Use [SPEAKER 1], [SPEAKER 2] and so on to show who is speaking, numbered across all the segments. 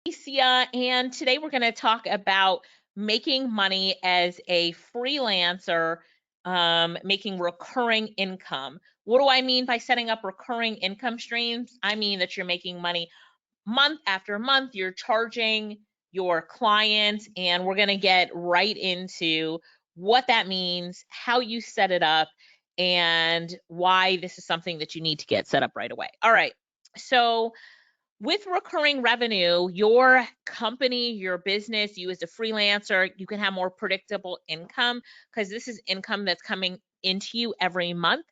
[SPEAKER 1] Alicia, and today we're going to talk about making money as a freelancer, making recurring income. What do I mean by setting up recurring income streams? I mean that you're making money month after month, you're charging your clients, and we're going to get right into what that means, how you set it up, and why this is something that you need to get set up right away. All right. So, with recurring revenue, your company, your business, you as a freelancer, you can have more predictable income because this is income that's coming into you every month.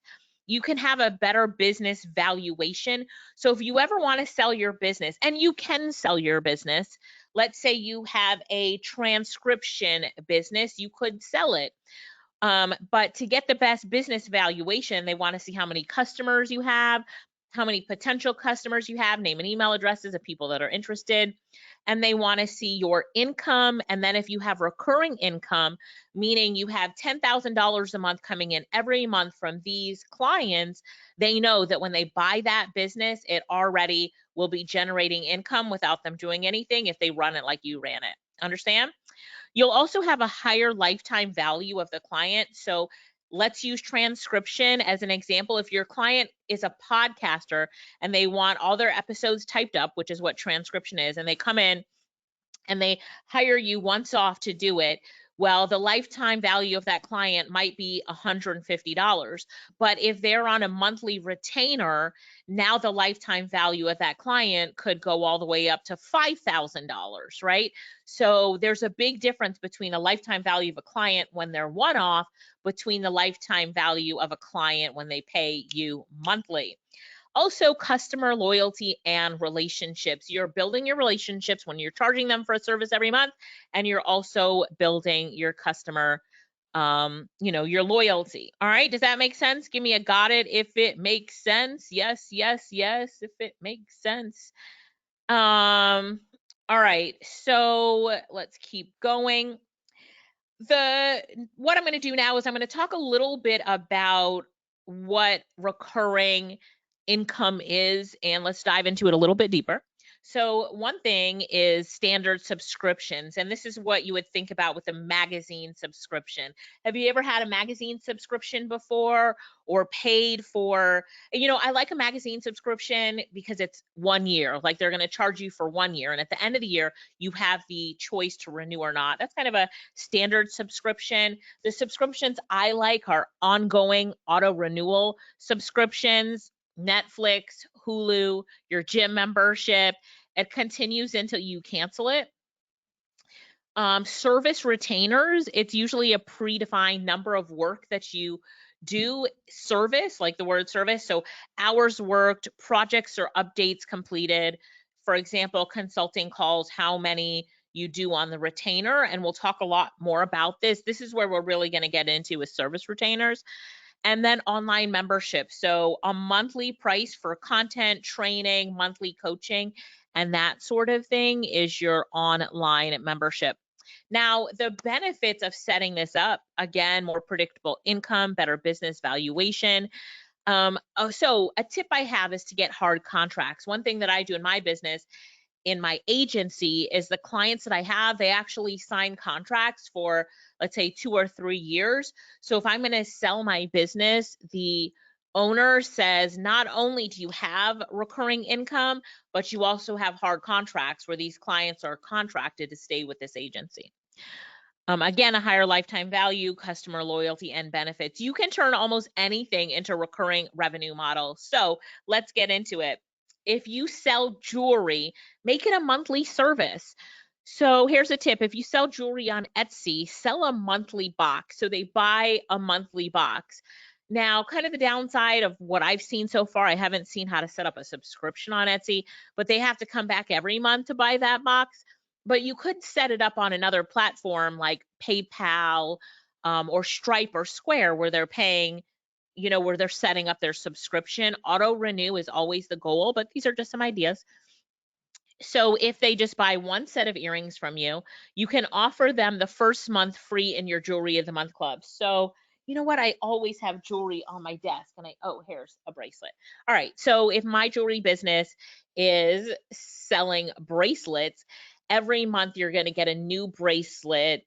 [SPEAKER 1] You can have a better business valuation. So if you ever want to sell your business, and you can sell your business, let's say you have a transcription business, you could sell it. But to get the best business valuation, they want to see how many customers you have, how many potential customers you have, name and email addresses of people that are interested, and they want to see your income. And then if you have recurring income, meaning you have $10,000 a month coming in every month from these clients, they know that when they buy that business, it already will be generating income without them doing anything if they run it like you ran it. Understand? You'll also have a higher lifetime value of the client. So let's use transcription as an example. If your client is a podcaster and they want all their episodes typed up, which is what transcription is, and they come in and they hire you once off to do it, well, the lifetime value of that client might be $150. But if they're on a monthly retainer, now the lifetime value of that client could go all the way up to $5,000, right? So there's a big difference between a lifetime value of a client when they're one off, between the lifetime value of a client when they pay you monthly. Also, customer loyalty and relationships. You're building your relationships when you're charging them for a service every month, and you're also building your customer, your loyalty. All right, does that make sense? Give me a got it if it makes sense. Yes, yes, yes, if it makes sense. All right, so let's keep going. What I'm going to do now is I'm going to talk a little bit about what recurring income is, and let's dive into it a little bit deeper. So one thing is standard subscriptions, and this is what you would think about with a magazine subscription. Have you ever had a magazine subscription before, or paid for? I like a magazine subscription because it's 1 year. Like, they're going to charge you for 1 year, and at the end of the year, you have the choice to renew or not. That's kind of a standard subscription. The subscriptions I like are ongoing auto-renewal subscriptions, Netflix, Hulu, your gym membership. It continues until you cancel it. Service retainers, it's usually a predefined number of work that you do service, like the word service. So hours worked, projects or updates completed. For example, consulting calls, how many you do on the retainer. And we'll talk a lot more about this. This is where we're really going to get into with service retainers. And then online membership. So a monthly price for content, training, monthly coaching, and that sort of thing is your online membership. Now, the benefits of setting this up, again, more predictable income, better business valuation. So a tip I have is to get hard contracts. One thing that I do in my business, in my agency, is the clients that I have, they actually sign contracts for, let's say, 2 or 3 years. So if I'm going to sell my business, the owner says, not only do you have recurring income, but you also have hard contracts where these clients are contracted to stay with this agency. Again, a higher lifetime value, customer loyalty, and benefits. You can turn almost anything into recurring revenue model. So let's get into it. If you sell jewelry, make it a monthly service. So here's a tip. If you sell jewelry on Etsy, sell a monthly box. So they buy a monthly box. Now, kind of the downside of what I've seen so far, I haven't seen how to set up a subscription on Etsy, but they have to come back every month to buy that box. But you could set it up on another platform like PayPal, or Stripe or Square, where they're paying, where they're setting up their subscription. Auto renew is always the goal, but these are just some ideas. So if they just buy one set of earrings from you, you can offer them the first month free in your Jewelry of the Month club. So you know what? I always have jewelry on my desk and oh, here's a bracelet. All right. So if my jewelry business is selling bracelets, every month you're going to get a new bracelet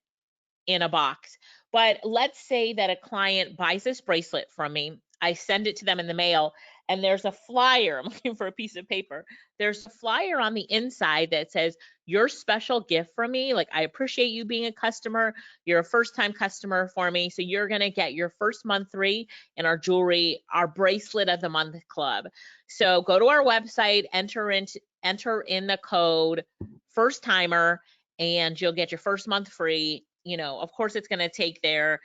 [SPEAKER 1] in a box. But let's say that a client buys this bracelet from me. I send it to them in the mail, and there's a flyer. I'm looking for a piece of paper. There's a flyer on the inside that says, your special gift from me. Like, I appreciate you being a customer. You're a first time customer for me. So you're going to get your first month free in our jewelry, our bracelet of the month club. So go to our website, enter in the code first timer, and you'll get your first month free. You know, of course, it's going to take their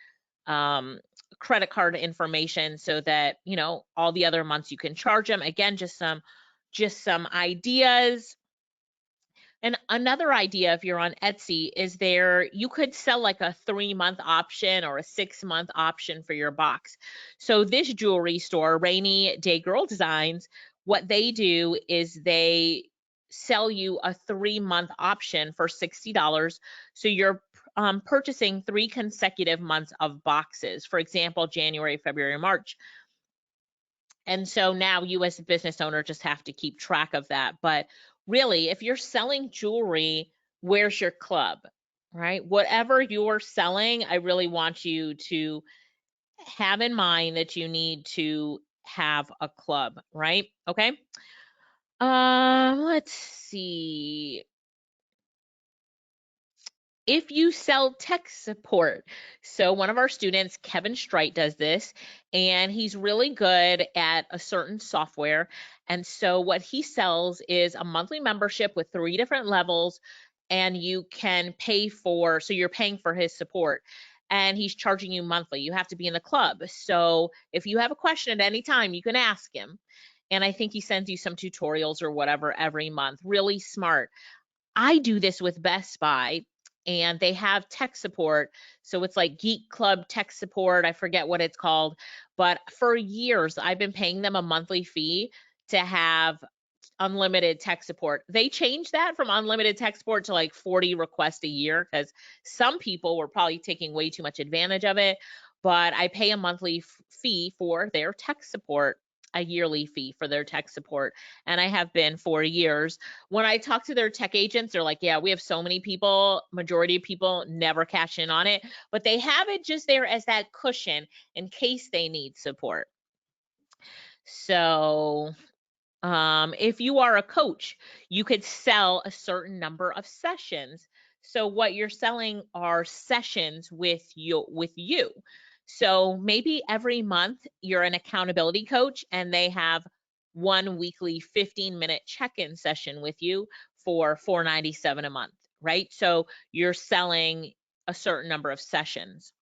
[SPEAKER 1] credit card information so that, you know, all the other months you can charge them. Again, just some ideas. And another idea, if you're on Etsy, is you could sell like a 3-month option or a 6-month option for your box. So this jewelry store, Rainy Day Girl Designs, what they do is they sell you a 3-month option for $60. So you're purchasing 3 consecutive months of boxes. For example, January, February, March. And so now you as a business owner just have to keep track of that. But really, if you're selling jewelry, where's your club, right? Whatever you're selling, I really want you to have in mind that you need to have a club, right? Okay. Let's see. If you sell tech support. So one of our students, Kevin Strite, does this, and he's really good at a certain software. And so what he sells is a monthly membership with 3 different levels, and you can pay for, so you're paying for his support, and he's charging you monthly. You have to be in the club. So if you have a question at any time, you can ask him. And I think he sends you some tutorials or whatever every month. Really smart. I do this with Best Buy, and they have tech support. So it's like Geek Club tech support. I forget what it's called. But for years, I've been paying them a monthly fee to have unlimited tech support. They changed that from unlimited tech support to like 40 requests a year because some people were probably taking way too much advantage of it. But I pay a monthly fee for their tech support, a yearly fee for their tech support. And I have been for years. When I talk to their tech agents, they're like, yeah, we have so many people, majority of people never cash in on it, but they have it just there as that cushion in case they need support. So if you are a coach, you could sell a certain number of sessions. So what you're selling are sessions with you. So maybe every month you're an accountability coach and they have one weekly 15-minute check-in session with you for $4.97 a month, right? So you're selling a certain number of sessions.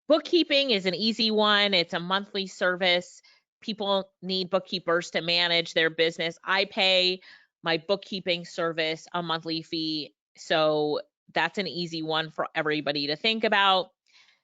[SPEAKER 1] Bookkeeping is an easy one. It's a monthly service. People need bookkeepers to manage their business. I pay my bookkeeping service a monthly fee. So that's an easy one for everybody to think about.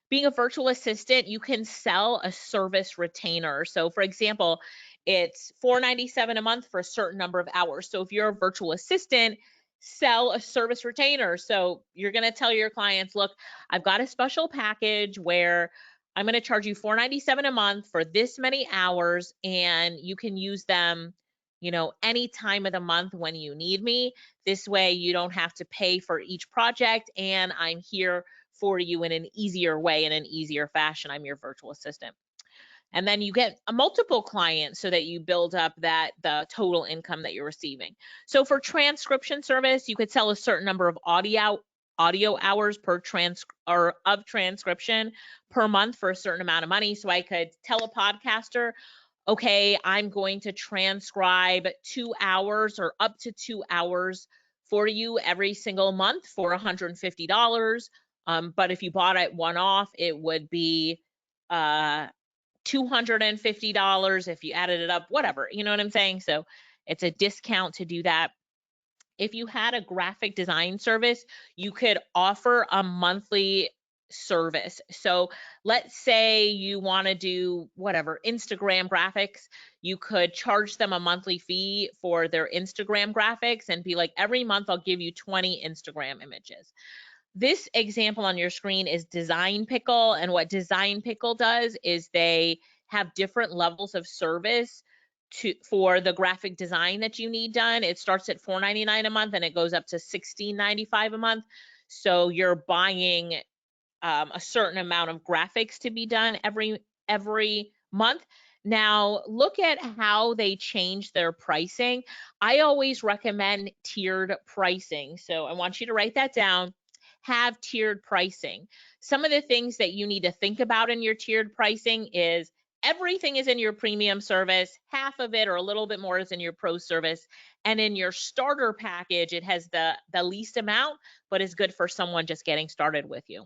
[SPEAKER 1] Being a virtual assistant, you can sell a service retainer. So for example, it's $4.97 a month for a certain number of hours. So if you're a virtual assistant, sell a service retainer. So you're going to tell your clients, look, I've got a special package where I'm going to charge you $4.97 a month for this many hours, and you can use them, you know, any time of the month when you need me. This way you don't have to pay for each project, and I'm here for you in an easier way, in an easier fashion. I'm your virtual assistant. And then you get a multiple clients so that you build up the total income that you're receiving. So for transcription service, you could sell a certain number of audio hours per transcription per month for a certain amount of money. So I could tell a podcaster, okay, I'm going to transcribe 2 hours or up to 2 hours for you every single month for $150. But if you bought it one off, it would be $250 if you added it up, whatever, you know what I'm saying? So it's a discount to do that. If you had a graphic design service, you could offer a monthly service. So let's say you want to do whatever, Instagram graphics, you could charge them a monthly fee for their Instagram graphics and be like, every month I'll give you 20 Instagram images. This example on your screen is Design Pickle, and what Design Pickle does is they have different levels of service for the graphic design that you need done. It starts at $4.99 a month and it goes up to $16.95 a month. So you're buying a certain amount of graphics to be done every month. Now, look at how they change their pricing. I always recommend tiered pricing. So I want you to write that down. Have tiered pricing. Some of the things that you need to think about in your tiered pricing is everything is in your premium service, half of it or a little bit more is in your pro service, and in your starter package it has the least amount but is good for someone just getting started with you.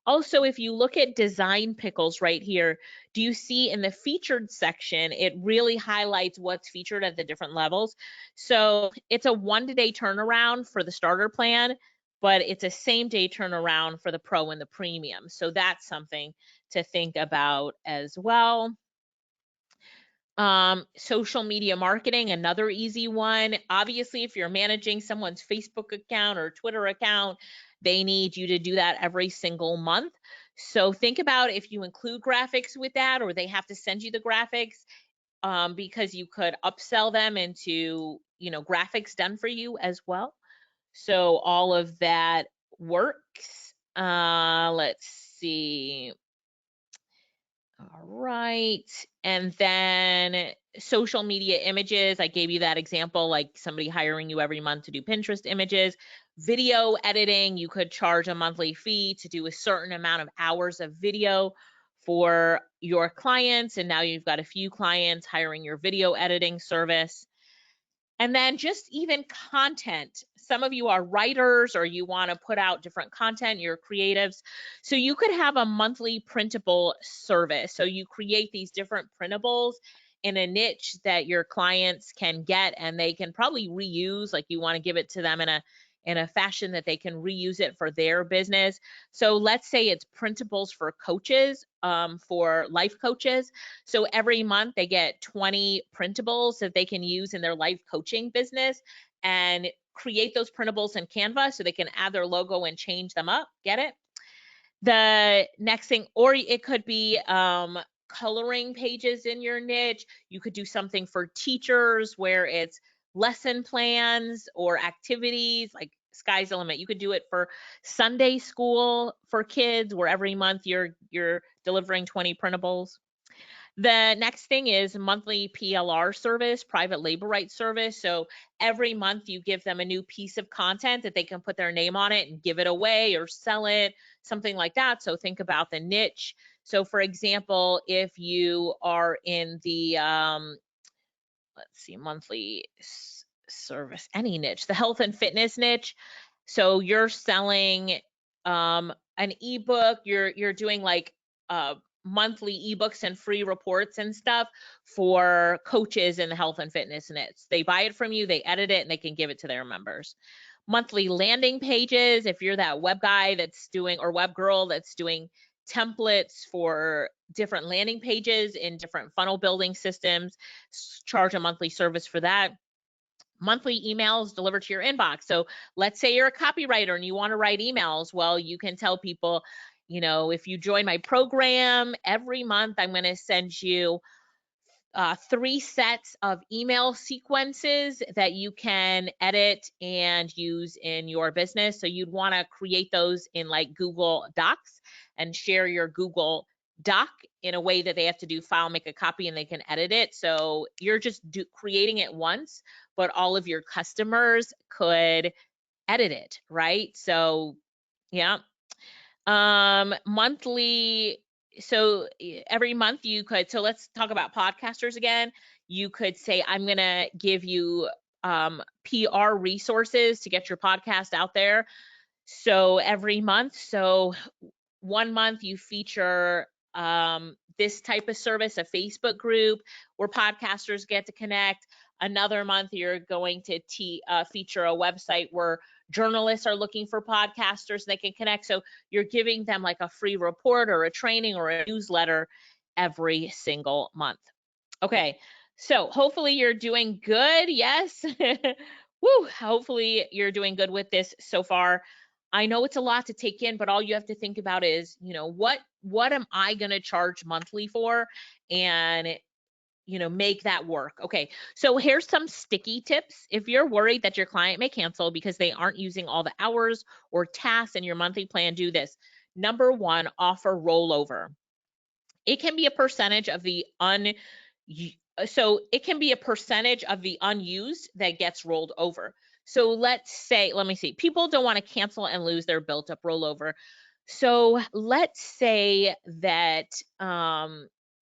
[SPEAKER 1] Also, if you look at Design Pickles right here, do you see in the featured section, it really highlights what's featured at the different levels. So it's a 1-day turnaround for the starter plan, but it's a same-day turnaround for the pro and the premium. So that's something to think about as well. Social media marketing, another easy one. Obviously, if you're managing someone's Facebook account or Twitter account, they need you to do that every single month. So think about if you include graphics with that, or they have to send you the graphics, because you could upsell them into, graphics done for you as well. So all of that works. Let's see. All right. And then social media images, I gave you that example, like somebody hiring you every month to do Pinterest images. Video editing, you could charge a monthly fee to do a certain amount of hours of video for your clients. And now you've got a few clients hiring your video editing service. And then just even content. Some of you are writers or you want to put out different content, you're creatives. So you could have a monthly printable service. So you create these different printables in a niche that your clients can get and they can probably reuse, like you want to give it to them in a fashion that they can reuse it for their business. So let's say it's printables for coaches, for life coaches. So every month they get 20 printables that they can use in their life coaching business and create those printables in Canva so they can add their logo and change them up. Get it? The next thing, or it could be coloring pages in your niche. You could do something for teachers where it's lesson plans or activities, like sky's the limit. You could do it for Sunday school for kids where every month you're delivering 20 printables. The next thing is monthly PLR service, private label rights service. So every month you give them a new piece of content that they can put their name on it and give it away or sell it, something like that. So think about the niche. So for example, if you are in the, let's see, monthly service, any niche, the health and fitness niche. So you're selling an ebook, you're doing like monthly ebooks and free reports and stuff for coaches in the health and fitness niche. They buy it from you, they edit it, and they can give it to their members. Monthly landing pages, if you're that web guy that's doing, or web girl that's doing templates for different landing pages in different funnel building systems, charge a monthly service for that. Monthly emails delivered to your inbox. So let's say you're a copywriter and you want to write emails. Well, you can tell people, if you join my program every month, I'm going to send you 3 sets of email sequences that you can edit and use in your business. So you'd want to create those in like Google Docs and share your Google Doc in a way that they have to do file, make a copy, and they can edit it. So you're just creating it once, but all of your customers could edit it, right? So yeah. Monthly, so every month you could, so let's talk about podcasters again. You could say, I'm going to give you PR resources to get your podcast out there. So every month, so 1 month you feature this type of service, a Facebook group where podcasters get to connect. Another month you're going to feature a website where journalists are looking for podcasters they can connect. So you're giving them like a free report or a training or a newsletter every single month. Okay, so hopefully you're doing good. Yes. Woo, hopefully you're doing good with this so far. I know it's a lot to take in, but all you have to think about is, what am I going to charge monthly for? And make that work. Okay. So here's some sticky tips. If you're worried that your client may cancel because they aren't using all the hours or tasks in your monthly plan, do this. Number one, offer rollover. It can be a percentage of the it can be a percentage of the unused that gets rolled over. So let me see. People don't want to cancel and lose their built up rollover. So let's say that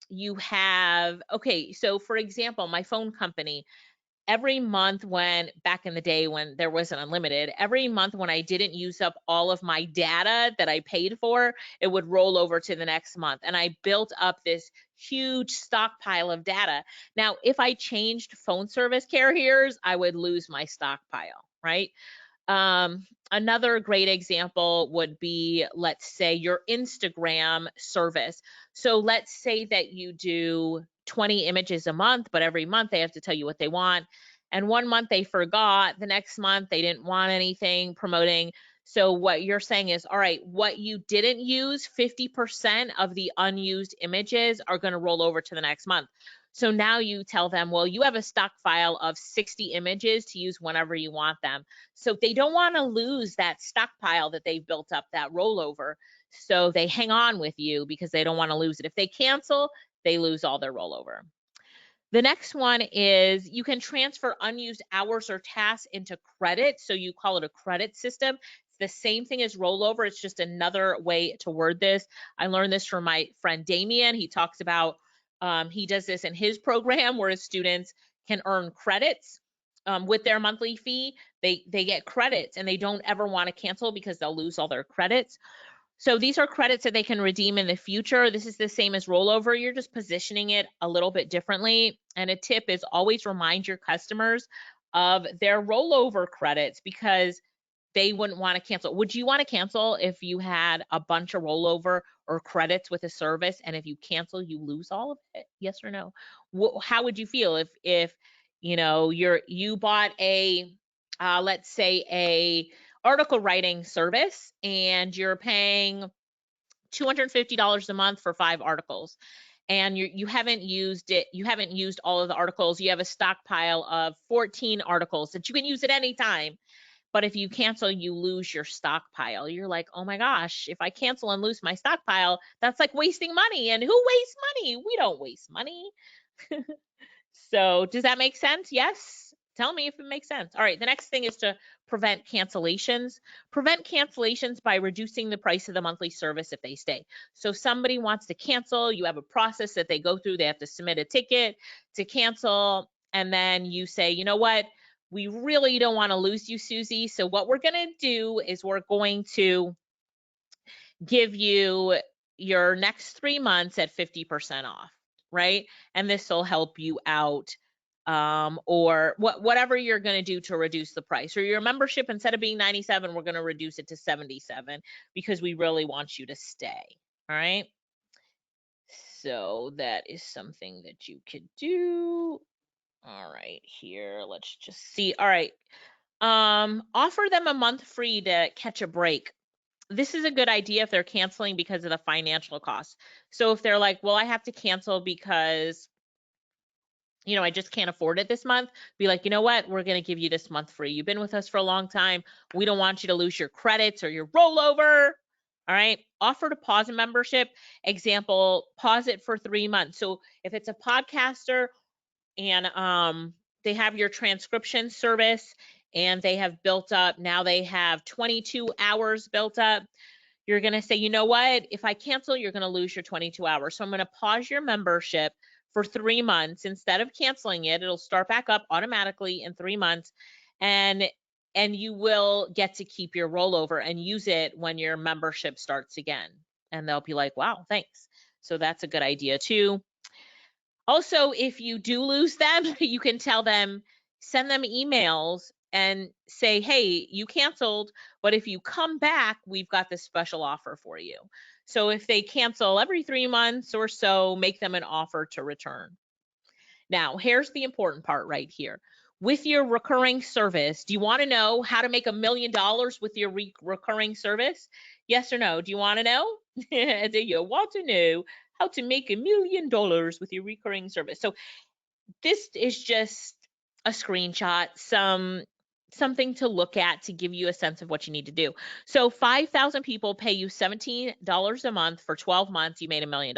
[SPEAKER 1] you have, okay, so for example, my phone company, every month back in the day when there wasn't unlimited, every month when I didn't use up all of my data that I paid for, it would roll over to the next month. And I built up this huge stockpile of data. Now, if I changed phone service carriers, I would lose my stockpile, right? Another great example would be, let's say, your Instagram service. So let's say that you do 20 images a month, but every month they have to tell you what they want. And one month they forgot, the next month they didn't want anything promoting. So what you're saying is, all right, what you didn't use, 50% of the unused images are going to roll over to the next month. So now you tell them, well, you have a stock file of 60 images to use whenever you want them. So they don't want to lose that stockpile that they've built up, that rollover. So they hang on with you because they don't want to lose it. If they cancel, they lose all their rollover. The next one is you can transfer unused hours or tasks into credit. So you call it a credit system. It's the same thing as rollover. It's just another way to word this. I learned this from my friend Damien. He talks about, he does this in his program where his students can earn credits with their monthly fee. They get credits and they don't ever want to cancel because they'll lose all their credits. So these are credits that they can redeem in the future. This is the same as rollover. You're just positioning it a little bit differently. And a tip is always remind your customers of their rollover credits because they wouldn't want to cancel. Would you want to cancel if you had a bunch of rollover or credits with a service, and if you cancel, you lose all of it? Yes or no? How would you feel if you bought a let's say a article writing service and you're paying $250 a month for 5 articles, and you haven't used it, you haven't used all of the articles, you have a stockpile of 14 articles that you can use at any time, but if you cancel, you lose your stockpile. You're like, oh my gosh, if I cancel and lose my stockpile, that's like wasting money. And who wastes money? We don't waste money. So does that make sense? Yes? Tell me if it makes sense. All right, the next thing is to prevent cancellations. Prevent cancellations by reducing the price of the monthly service if they stay. So somebody wants to cancel, you have a process that they go through. They have to submit a ticket to cancel, and then you say, you know what? We really don't want to lose you, Susie. So what we're going to do is we're going to give you your next 3 months at 50% off, right? And this will help you out, or whatever you're going to do to reduce the price. Or your membership, instead of being 97, we're going to reduce it to 77 because we really want you to stay. All right. So that is something that you could do. All right, here, let's just see. All right. Offer them a month free to catch a break. This is a good idea if they're canceling because of the financial costs. So if they're like, well, I have to cancel because, I just can't afford it this month, be like, you know what? We're going to give you this month free. You've been with us for a long time. We don't want you to lose your credits or your rollover. All right. Offer to pause a membership. Example, pause it for 3 months. So if it's a podcaster and they have your transcription service and they have built up, now they have 22 hours built up, you're going to say, you know what? If I cancel, you're going to lose your 22 hours. So I'm going to pause your membership for 3 months. Instead of canceling it, it'll start back up automatically in 3 months. And you will get to keep your rollover and use it when your membership starts again. And they'll be like, wow, thanks. So that's a good idea too. Also, if you do lose them, you can tell them, send them emails and say, hey, you canceled, but if you come back, we've got this special offer for you. So if they cancel every 3 months or so, make them an offer to return. Now, here's the important part right here. with your recurring service. Do you want to know how to make $1 million with your recurring service? Yes or no? Do you want to know? Do you want to know how to make $1 million with your recurring service? So this is just a screenshot, something to look at to give you a sense of what you need to do. So 5,000 people pay you $17 a month for 12 months, you made $1 million.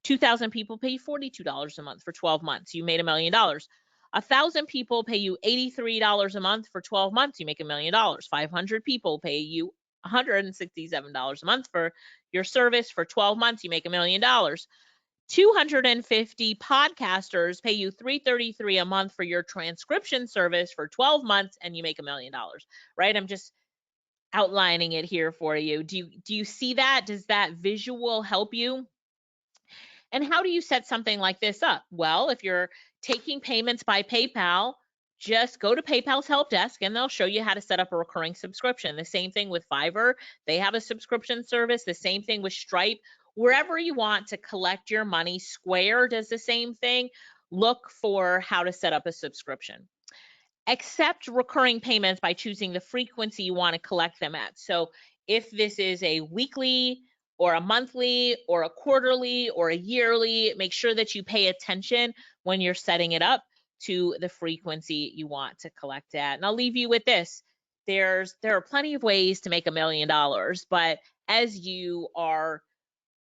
[SPEAKER 1] 2,000 people pay you $42 a month for 12 months, you made $1 million. 1,000 people pay you $83 a month for 12 months, you make $1 million. 500 people pay you $167 a month for your service for 12 months, you make $1 million. 250 podcasters pay you $333 a month for your transcription service for 12 months and you make $1 million, right? I'm just outlining it here for you. Do you see that? Does that visual help you? And how do you set something like this up? Well, if you're taking payments by PayPal, just go to PayPal's help desk and they'll show you how to set up a recurring subscription. The same thing with Fiverr. They have a subscription service. The same thing with Stripe. Wherever you want to collect your money, Square does the same thing. Look for how to set up a subscription. Accept recurring payments by choosing the frequency you want to collect them at. So if this is a weekly or a monthly or a quarterly or a yearly, make sure that you pay attention when you're setting it up to the frequency you want to collect at. And I'll leave you with this. There are plenty of ways to make $1 million, but as you are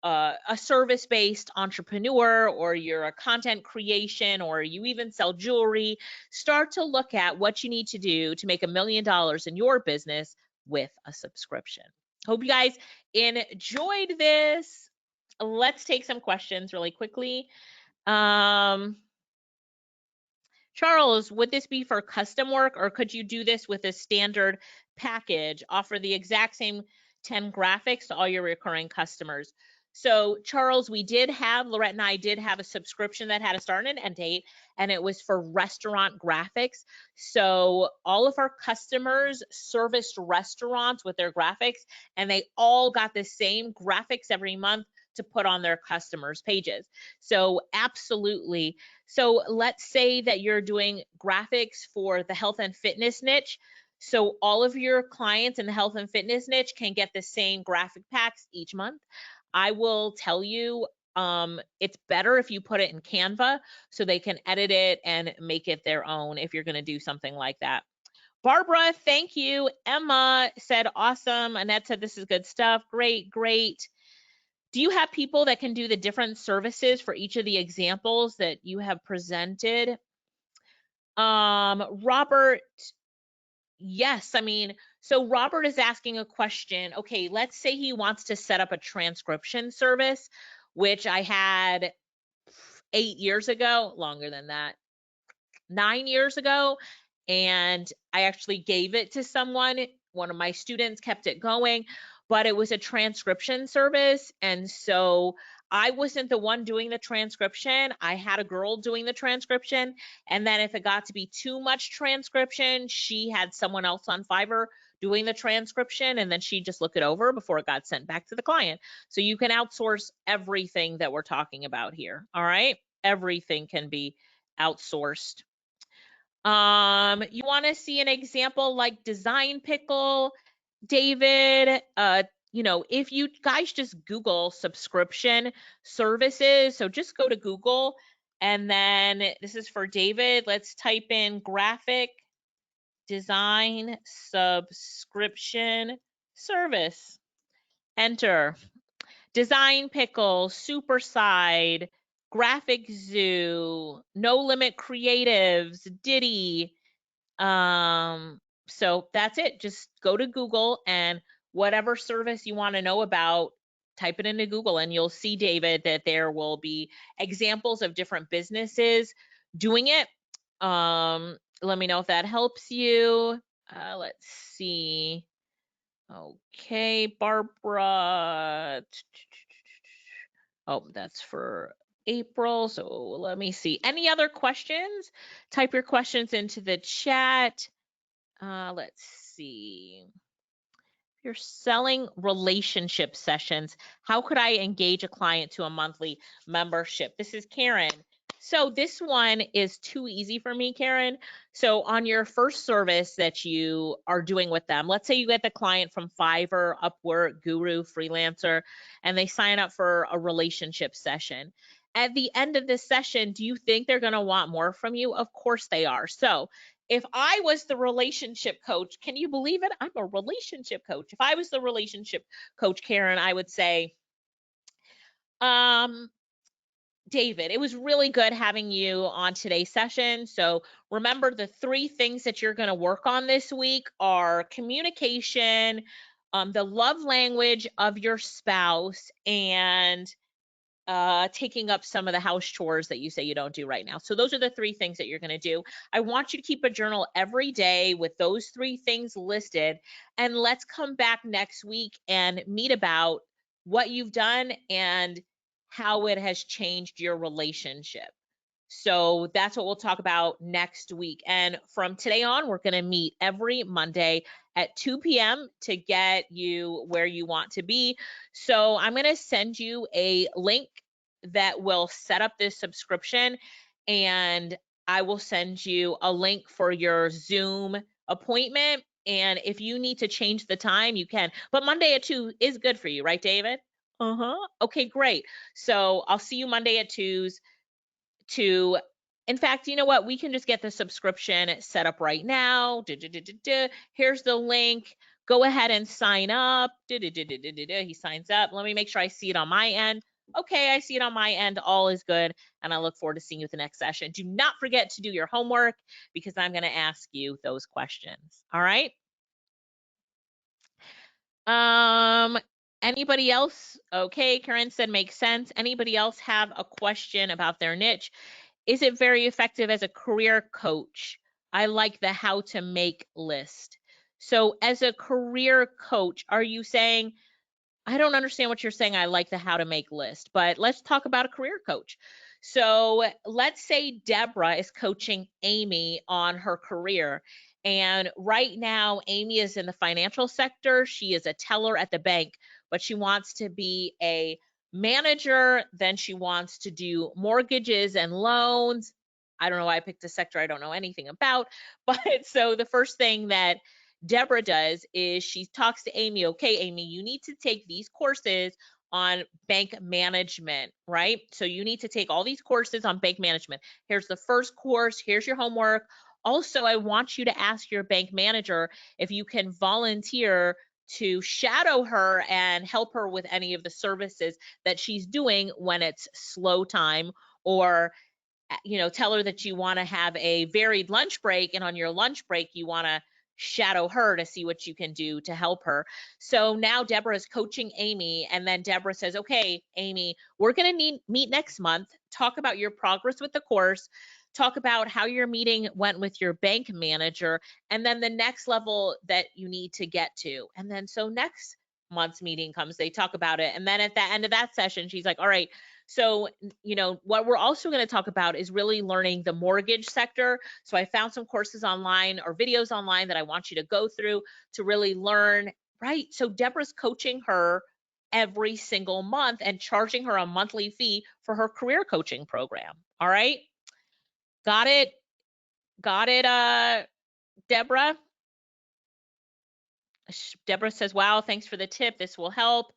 [SPEAKER 1] a service-based entrepreneur, or you're a content creation, or you even sell jewelry, start to look at what you need to do to make $1 million in your business with a subscription. Hope you guys enjoyed this. Let's take some questions really quickly. Charles, would this be for custom work, or could you do this with a standard package, offer the exact same 10 graphics to all your recurring customers? So Charles, Lorette and I did have a subscription that had a start and an end date, and it was for restaurant graphics. So all of our customers serviced restaurants with their graphics, and they all got the same graphics every month to put on their customers' pages. So absolutely. So let's say that you're doing graphics for the health and fitness niche. So all of your clients in the health and fitness niche can get the same graphic packs each month. I will tell you, it's better if you put it in Canva so they can edit it and make it their own if you're going to do something like that. Barbara, thank you. Emma said, awesome. Annette said, this is good stuff. Great, great. Do you have people that can do the different services for each of the examples that you have presented? Robert, yes. I mean, so Robert is asking a question. Okay, let's say he wants to set up a transcription service, which I had 8 years ago, longer than that, 9 years ago. And I actually gave it to someone. One of my students kept it going, but it was a transcription service. And so I wasn't the one doing the transcription. I had a girl doing the transcription. And then if it got to be too much transcription, she had someone else on Fiverr doing the transcription, and then she'd just look it over before it got sent back to the client. So you can outsource everything that we're talking about here. All right. Everything can be outsourced. You want to see an example like Design Pickle, David? If you guys just Google subscription services, so just go to Google, and then this is for David. Let's type in graphic design subscription service. Enter. Design Pickle, Superside, Graphic Zoo, No Limit Creatives, Diddy. So that's it. Just go to Google, and whatever service you want to know about, type it into Google, and you'll see, David, that there will be examples of different businesses doing it. Let me know if that helps you. Let's see. Okay, Barbara. Oh, that's for April. So let me see. Any other questions? Type your questions into the chat. Let's see. You're selling relationship sessions. How could I engage a client to a monthly membership? This is Karen. So this one is too easy for me, Karen. So on your first service that you are doing with them, let's say you get the client from Fiverr, Upwork, Guru, Freelancer, and they sign up for a relationship session. At the end of this session, do you think they're going to want more from you? Of course they are. So if I was the relationship coach, can you believe it? I'm a relationship coach. If I was the relationship coach, Karen, I would say, um, David, it was really good having you on today's session. So remember, the 3 things that you're going to work on this week are communication, the love language of your spouse, and taking up some of the house chores that you say you don't do right now. So those are the 3 things that you're going to do. I want you to keep a journal every day with those 3 things listed. And let's come back next week and meet about what you've done and how it has changed your relationship. So that's what we'll talk about next week. And from today on, we're going to meet every Monday at 2 p.m. to get you where you want to be. So I'm going to send you a link that will set up this subscription, and I will send you a link for your Zoom appointment. And if you need to change the time, you can. But Monday at 2 is good for you, right, David? Okay, great. So I'll see you Monday at 2's. In fact, you know what? We can just get the subscription set up right now. Here's the link. Go ahead and sign up. He signs up. Let me make sure I see it on my end. Okay, I see it on my end. All is good. And I look forward to seeing you at the next session. Do not forget to do your homework because I'm going to ask you those questions. All right. Um, Anybody else? Okay, Karen said makes sense. Anybody else have a question about their niche? Is it very effective as a career coach? I like the how to make list. So as a career coach, are you saying, I don't understand what you're saying, I like the how to make list, but let's talk about a career coach. So let's say Deborah is coaching Amy on her career. And right now, Amy is in the financial sector. She is a teller at the bank, but she wants to be a manager. Then she wants to do mortgages and loans. I don't know why I picked a sector I don't know anything about. But so the first thing that Deborah does is she talks to Amy. Okay, Amy, you need to take these courses on bank management, right? So you need to take all these courses on bank management. Here's the first course. Here's your homework. Also, I want you to ask your bank manager if you can volunteer to shadow her and help her with any of the services that she's doing when it's slow time, or tell her that you want to have a varied lunch break, and on your lunch break you want to shadow her to see what you can do to help her. So now Deborah is coaching Amy, and then Deborah says, okay, Amy, we're going to meet next month, talk about your progress with the course, talk about how your meeting went with your bank manager, and then the next level that you need to get to. And then so next month's meeting comes, they talk about it, and then at the end of that session she's like, all right, so, what we're also going to talk about is really learning the mortgage sector. So I found some courses online or videos online that I want you to go through to really learn, right? So Deborah's coaching her every single month and charging her a monthly fee for her career coaching program. All right. Got it? Got it, Deborah? Deborah says, wow, thanks for the tip. This will help.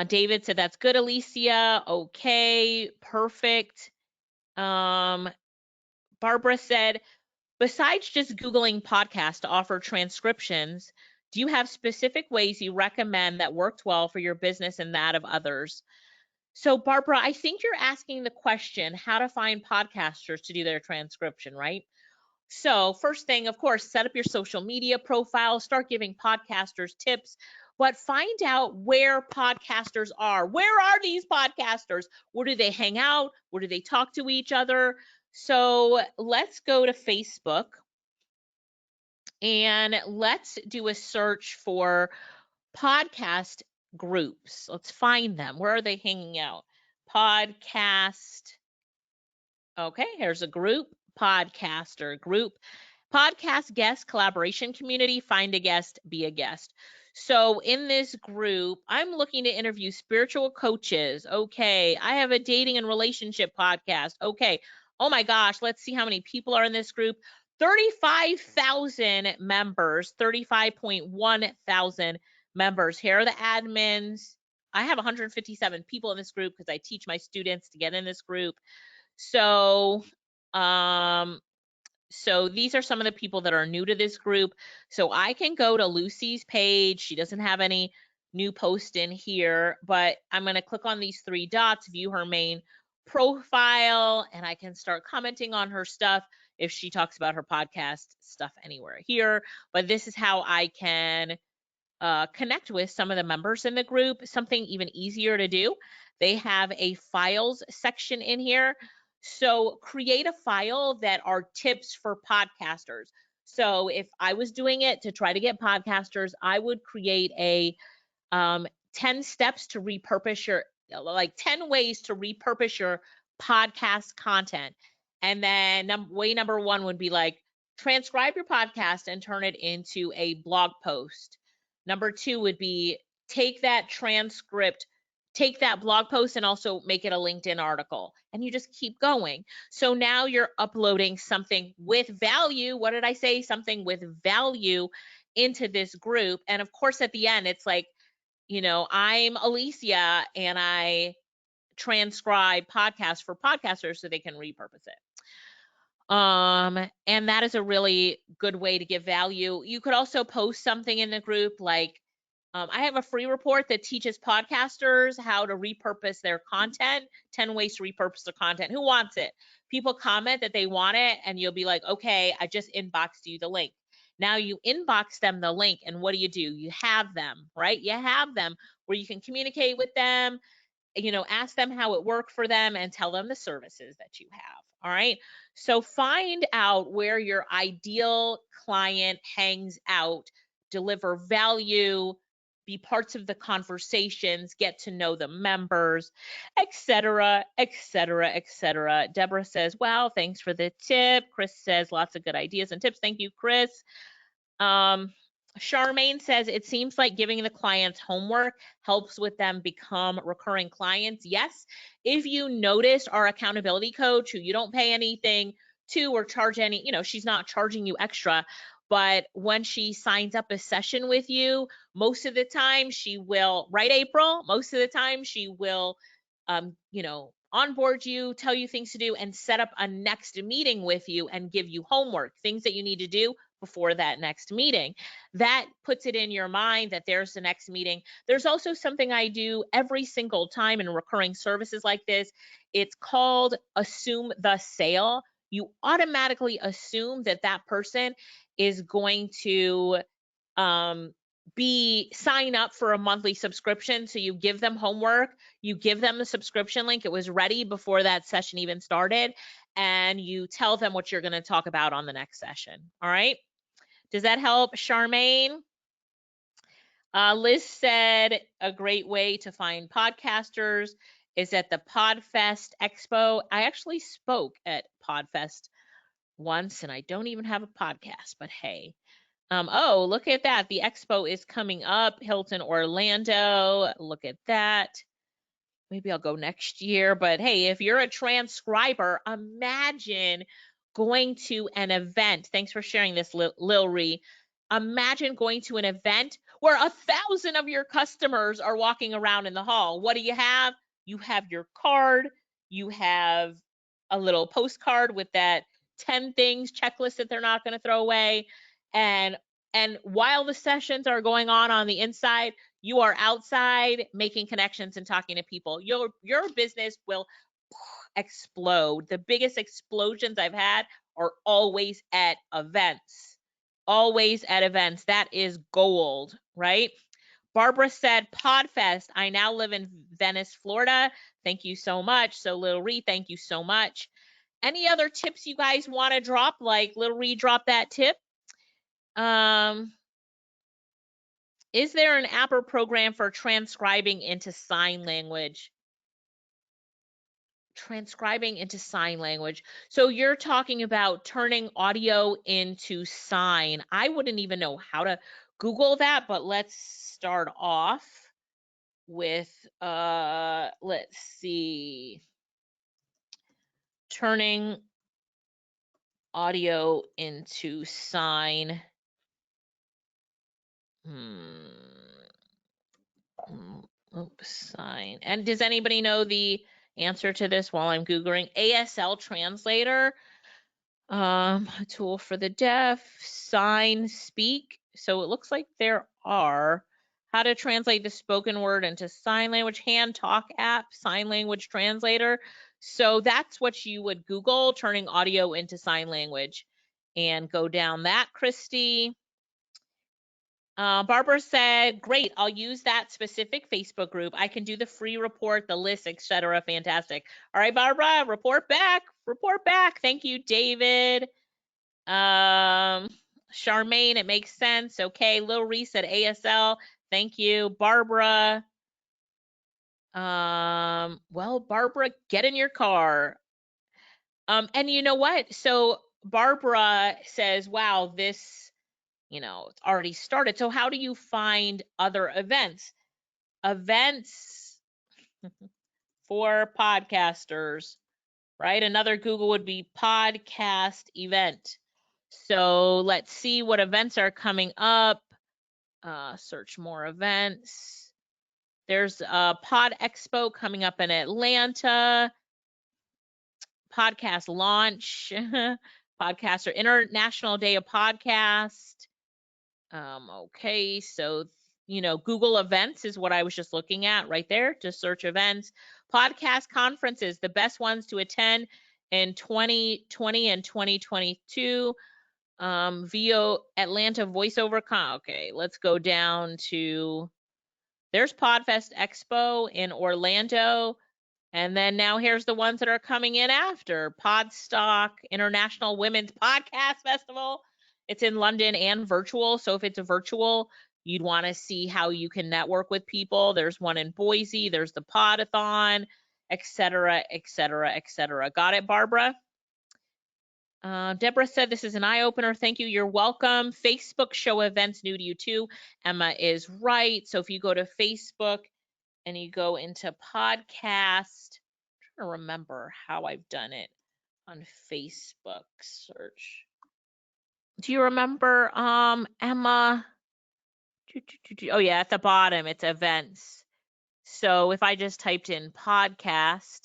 [SPEAKER 1] David said, that's good, Alicia. Okay, perfect. Barbara said, besides just Googling podcasts to offer transcriptions, do you have specific ways you recommend that worked well for your business and that of others? So Barbara, I think you're asking the question, how to find podcasters to do their transcription, right? So first thing, of course, set up your social media profile, start giving podcasters tips, but find out where podcasters are. Where are these podcasters? Where do they hang out? Where do they talk to each other? So let's go to Facebook and let's do a search for podcast groups. Let's find them. Where are they hanging out? Podcast. Okay, here's a group, podcaster group. Podcast guest collaboration community, find a guest, be a guest. So in this group, I'm looking to interview spiritual coaches. Okay, I have a dating and relationship podcast. Okay, Oh my gosh, let's see how many people are in this group. 35,000 members, 35.1 thousand members. Here are the admins. I have 157 people in this group because I teach my students to get in this group. So, so these are some of the people that are new to this group. So I can go to Lucy's page. She doesn't have any new post in here, but I'm going to click on these three dots, view her main profile, and I can start commenting on her stuff if she talks about her podcast stuff anywhere here. But this is how I can connect with some of the members in the group. Something even easier to do, they have a files section in here. So create a file that are tips for podcasters. So if I was doing it to try to get podcasters, I would create a 10 steps to repurpose your, like 10 ways to repurpose your podcast content. And then way number one would be like, transcribe your podcast and turn it into a blog post. Number two would be take that transcript, take that blog post and also make it a LinkedIn article. And you just keep going. So now you're uploading something with value. What did I say? Something with value into this group. And of course, at the end, it's like, you know, I'm Alicia and I transcribe podcasts for podcasters so they can repurpose it. And that is a really good way to give value. You could also post something in the group like, I have a free report that teaches podcasters how to repurpose their content, 10 ways to repurpose their content. Who wants it? People comment that they want it, and you'll be like, okay, I just inboxed you the link. Now you inbox them the link, and what do? You have them, right? You have them where you can communicate with them, you know, ask them how it worked for them and tell them the services that you have. All right. So find out where your ideal client hangs out, deliver value, be parts of the conversations, get to know the members, etc., etc., etc. Deborah says, wow, thanks for the tip. Chris says, lots of good ideas and tips. Thank you, Chris. Charmaine says, it seems like giving the clients homework helps with them become recurring clients. Yes, if you notice our accountability coach who you don't pay anything to or charge any, you know, she's not charging you extra, but when she signs up a session with you, most of the time she will, right, April? Most of the time she will, you know, onboard you, tell you things to do, and set up a next meeting with you and give you homework, things that you need to do before that next meeting. That puts it in your mind that there's the next meeting. There's also something I do every single time in recurring services like this. It's called assume the sale. You automatically assume that that person is going to sign up for a monthly subscription. So you give them homework, you give them the subscription link. It was ready before that session even started, and you tell them what you're going to talk about on the next session. All right. Does that help, Charmaine? Liz said a great way to find podcasters is at the Podfest Expo. I actually spoke at Podfest once, and I don't even have a podcast, but hey. Oh, look at that. The expo is coming up. Hilton Orlando. Look at that. Maybe I'll go next year. But hey, if you're a transcriber, imagine going to an event. Thanks for sharing this, Lil Ree. Imagine going to an event where 1,000 of your customers are walking around in the hall. What do you have? You have your card. You have a little postcard with that 10 things checklist that they're not going to throw away. And while the sessions are going on the inside, you are outside making connections and talking to people. Your business will explode. The biggest explosions I've had are always at events. Always at events. That is gold, right? Barbara said, Podfest. I now live in Venice, Florida. Thank you so much. So Little Ree, thank you so much. Any other tips you guys want to drop? Like Little Ree dropped that tip. Is there an app or program for transcribing into sign language? Transcribing into sign language. So you're talking about turning audio into sign. I wouldn't even know how to Google that, but let's start off with, let's see, turning audio into sign. Oops, sign. And does anybody know the answer to this while I'm Googling? ASL translator, a tool for the deaf, sign speak. So it looks like there are how to translate the spoken word into sign language, hand talk app, sign language translator. So that's what you would Google, turning audio into sign language, and go down that, Christy. Barbara said, great, I'll use that specific Facebook group. I can do the free report, the list, etc. Fantastic. All right, Barbara, report back. Report back. Thank you, David. Charmaine, it makes sense. Okay, Lil Reese at ASL. Thank you. Barbara. Well, Barbara, get in your car. And you know what? So Barbara says, wow, this, it's already started. So how do you find other events? Events for podcasters, right? Another Google would be podcast event. So let's see what events are coming up. Search more events. There's a Pod Expo coming up in Atlanta. Podcast launch. Podcaster International Day of Podcast. Okay, so Google Events is what I was just looking at right there to search events. Podcast conferences, the best ones to attend in 2020 and 2022. VO Atlanta Voiceover Con. Okay, let's go down to, there's Podfest Expo in Orlando. And then now here's the ones that are coming in after. Podstock International Women's Podcast Festival. It's in London and virtual. So if it's a virtual, you'd want to see how you can network with people. There's one in Boise. There's the Podathon, etc., etc., etc. Got it, Barbara? Deborah said this is an eye-opener. Thank you. You're welcome. Facebook show events new to you too. Emma is right. So if you go to Facebook and you go into podcast, I'm trying to remember how I've done it on Facebook search. Do you remember, Emma? Oh yeah, at the bottom it's events. So if I just typed in podcast,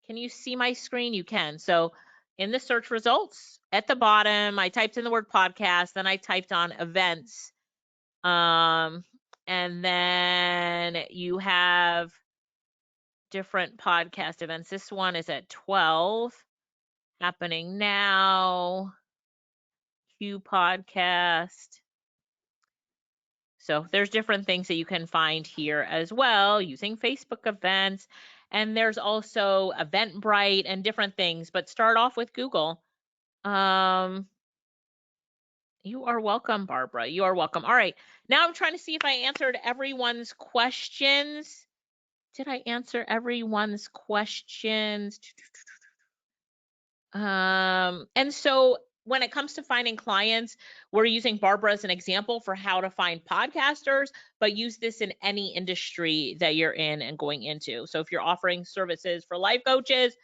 [SPEAKER 1] can you see my screen? You can. So in the search results at the bottom, I typed in the word podcast, then I typed on events. And then you have different podcast events. This one is at 12, happening now. Q podcast. So there's different things that you can find here as well using Facebook events. And there's also Eventbrite and different things, but start off with Google. You are welcome, Barbara. You are welcome. All right. Now I'm trying to see if I answered everyone's questions. Did I answer everyone's questions? And so when it comes to finding clients, we're using Barbara as an example for how to find podcasters, but use this in any industry that you're in and going into. So if you're offering services for life coaches,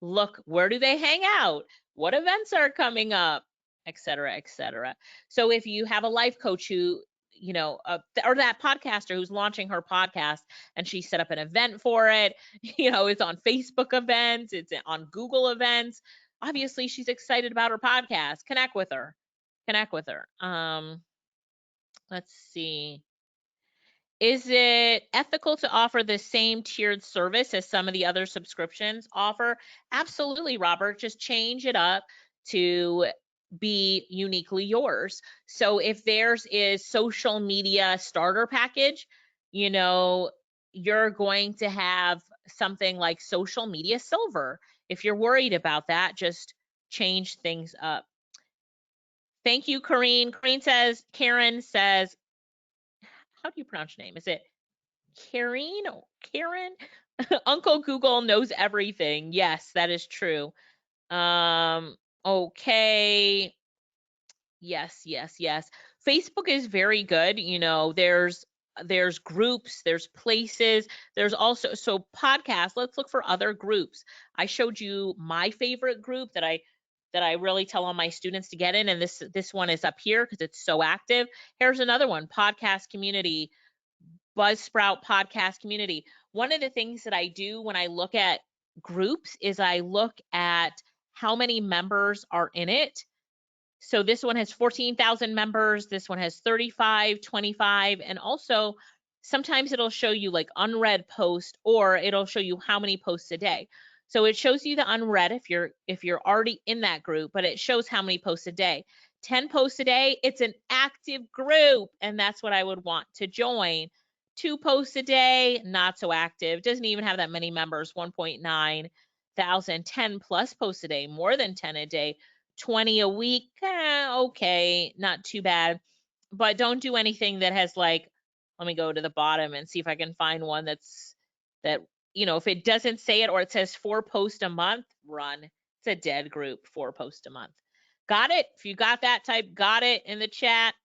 [SPEAKER 1] look, where do they hang out? What events are coming up, et cetera, et cetera. So if you have a life coach who, or that podcaster who's launching her podcast and she set up an event for it, it's on Facebook events, it's on Google events. Obviously, she's excited about her podcast. Connect with her. Let's see. Is it ethical to offer the same tiered service as some of the other subscriptions offer? Absolutely, Robert. Just change it up to be uniquely yours. So if theirs is social media starter package, you're going to have something like social media silver. If you're worried about that, just change things up. Thank you, Karen says, how do you pronounce your name? Is it Karen? Uncle Google knows everything. Yes, that is true. Okay. Yes. Facebook is very good. There's groups, there's places, there's also, so podcasts, let's look for other groups. I showed you my favorite group that that I really tell all my students to get in, and this one is up here because it's so active. Here's another one, podcast community, Buzzsprout podcast community. One of the things that I do when I look at groups is I look at how many members are in it. So this one has 14,000 members. This one has 35, 25, and also sometimes it'll show you like unread posts, or it'll show you how many posts a day. So it shows you the unread if you're already in that group, but it shows how many posts a day. 10 posts a day, it's an active group, and that's what I would want to join. 2 posts a day, not so active. Doesn't even have that many members, 1.9 thousand. 10 plus posts a day, more than 10 a day. 20 a week, okay, not too bad. But don't do anything that has like, let me go to the bottom and see if I can find one that, if it doesn't say it or it says 4 posts a month, run. It's a dead group, 4 posts a month. Got it? If you got that, type got it in the chat.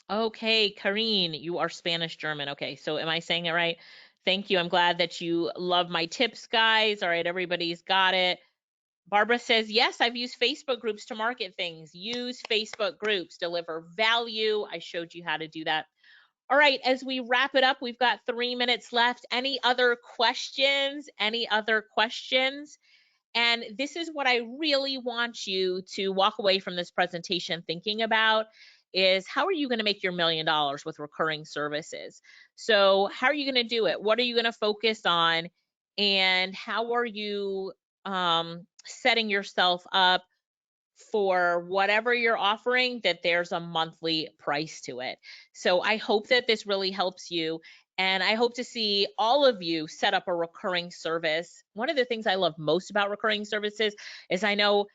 [SPEAKER 1] Okay, Karine, you are Spanish German. Okay, so am I saying it right? Thank you. I'm glad that you love my tips, guys. All right, everybody's got it. Barbara says, yes, I've used Facebook groups to market things. Use Facebook groups, deliver value. I showed you how to do that. All right, as we wrap it up, we've got 3 minutes left. Any other questions? Any other questions? And this is what I really want you to walk away from this presentation thinking about is how are you going to make your $1 million with recurring services? So how are you going to do it? What are you going to focus on? And how are you setting yourself up for whatever you're offering, that there's a monthly price to it. So I hope that this really helps you. And I hope to see all of you set up a recurring service. One of the things I love most about recurring services is I know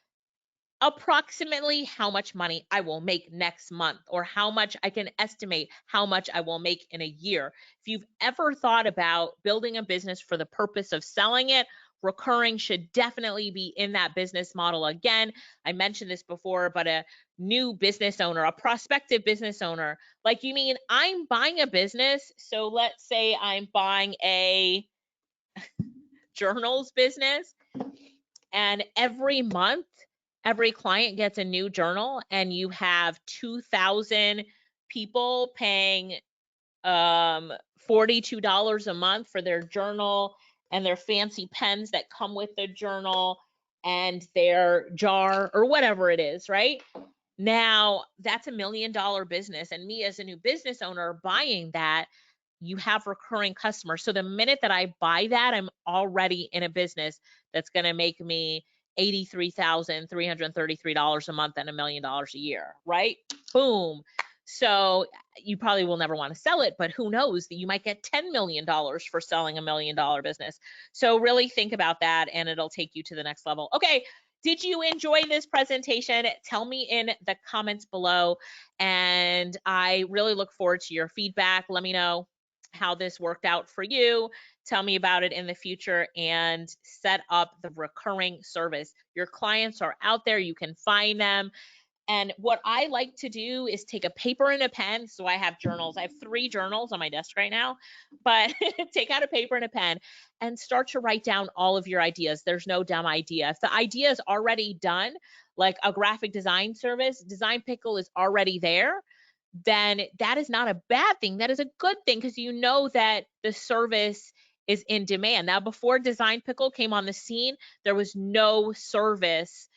[SPEAKER 1] approximately how much money I will make next month, or how much I can estimate how much I will make in a year. If you've ever thought about building a business for the purpose of selling it, recurring should definitely be in that business model. Again, I mentioned this before, but a new business owner, a prospective business owner, like, you mean I'm buying a business? So let's say I'm buying a journals business, and every month, every client gets a new journal, and you have 2,000 people paying $42 a month for their journal and their fancy pens that come with the journal and their jar or whatever it is, right? Now, that's $1 million business. And me as a new business owner buying that, you have recurring customers. So the minute that I buy that, I'm already in a business that's going to make me $83,333 a month and $1 million a year, right? Boom. So you probably will never want to sell it, but who knows, that you might get $10 million for selling $1 million business. So really think about that, and it'll take you to the next level. Okay. Did you enjoy this presentation? Tell me in the comments below, and I really look forward to your feedback. Let me know how this worked out for you. Tell me about it in the future, and set up the recurring service. Your clients are out there. You can find them. And what I like to do is take a paper and a pen. So I have journals. I have 3 journals on my desk right now, but take out a paper and a pen and start to write down all of your ideas. There's no dumb idea. If the idea is already done, like a graphic design service, Design Pickle is already there, then that is not a bad thing. That is a good thing, because you know that the service is in demand. Now, before Design Pickle came on the scene, there was no service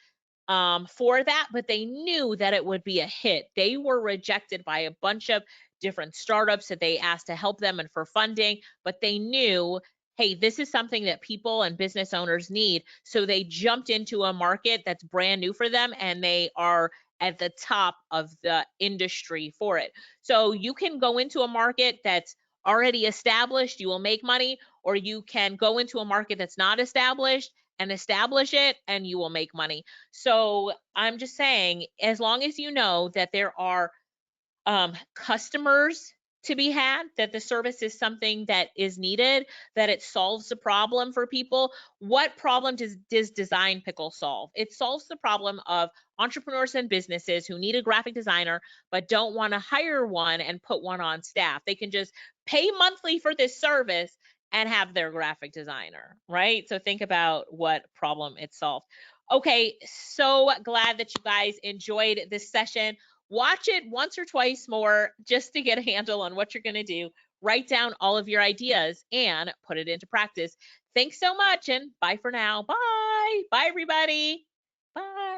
[SPEAKER 1] for that, but they knew that it would be a hit. They were rejected by a bunch of different startups that they asked to help them and for funding, but they knew, hey, this is something that people and business owners need. So they jumped into a market that's brand new for them, and they are at the top of the industry for it. So you can go into a market that's already established, you will make money, or you can go into a market that's not established and establish it, and you will make money. So I'm just saying, as long as you know that there are customers to be had, that the service is something that is needed, that it solves the problem for people. What problem does Design Pickle solve? It solves the problem of entrepreneurs and businesses who need a graphic designer but don't want to hire one and put one on staff. They can just pay monthly for this service, and have their graphic designer, right? So think about what problem it solved. Okay, so glad that you guys enjoyed this session. Watch it once or twice more just to get a handle on what you're going to do. Write down all of your ideas and put it into practice. Thanks so much, and bye for now. Bye. Bye, everybody. Bye.